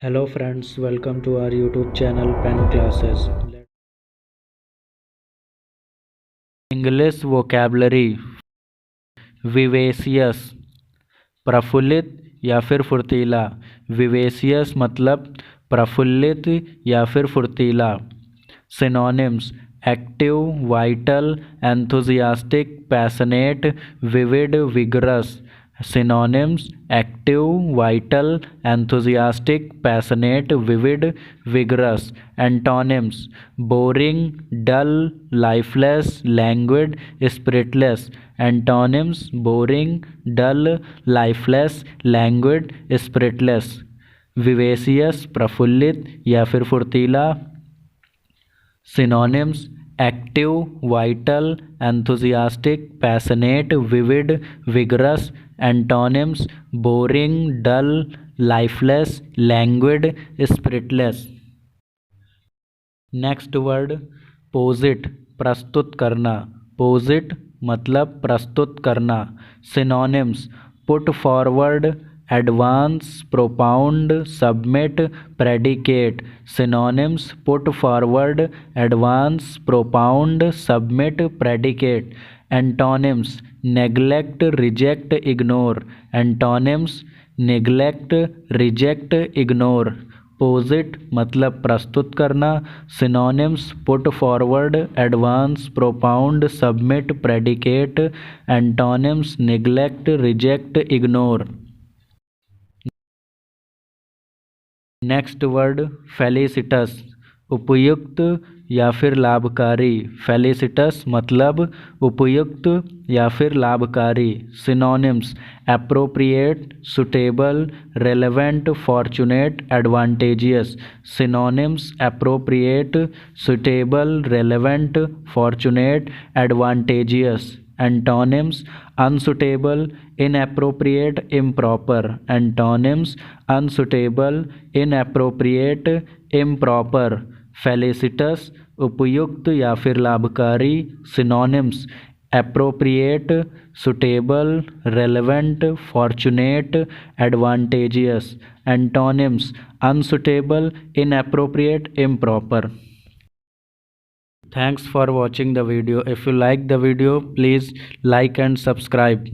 Hello friends, welcome to our YouTube channel Pen Classes. English vocabulary. Vivacious प्रफुल्लित या फिर फुर्तीला। विवेशियस मतलब प्रफुल्लित या फिर फुर्तीला। Synonyms active, vital, enthusiastic, passionate, vivid, vigorous. Synonyms active, vital, enthusiastic, passionate, vivid, vigorous. Antonyms boring, dull, lifeless, languid, spiritless. Antonyms boring, dull, lifeless, languid, spiritless. Vivacious प्रफुल्लित या फिर फुर्तीला। Synonyms active, vital, enthusiastic, passionate, vivid, vigorous. Antonyms boring, dull, lifeless, languid, spiritless. Next word पोजिट प्रस्तुत करना। पोजिट मतलब प्रस्तुत करना। Synonyms put forward, advance, प्रोपाउंड, submit, predicate. Synonyms put forward, advance, प्रोपाउंड, submit, predicate. Antonyms neglect, reject, ignore. Antonyms neglect, reject, ignore. पोजिट मतलब प्रस्तुत करना। Synonyms put forward, advance, प्रोपाउंड, submit, predicate. Antonyms neglect, reject, ignore. Next word फेलिसिटस उपयुक्त या फिर लाभकारी। फेलिसिटस मतलब उपयुक्त या फिर लाभकारी। Synonyms appropriate, suitable, relevant, fortunate, advantageous. Synonyms appropriate, suitable, relevant, fortunate, advantageous. Antonyms unsuitable, inappropriate, improper. Antonyms unsuitable, inappropriate, improper. Felicitous उपयुक्त या फिर लाभकारी। Synonyms appropriate, suitable, relevant, fortunate, advantageous. Antonyms unsuitable, inappropriate, improper. Thanks for watching the video. If you like the video, please like and subscribe.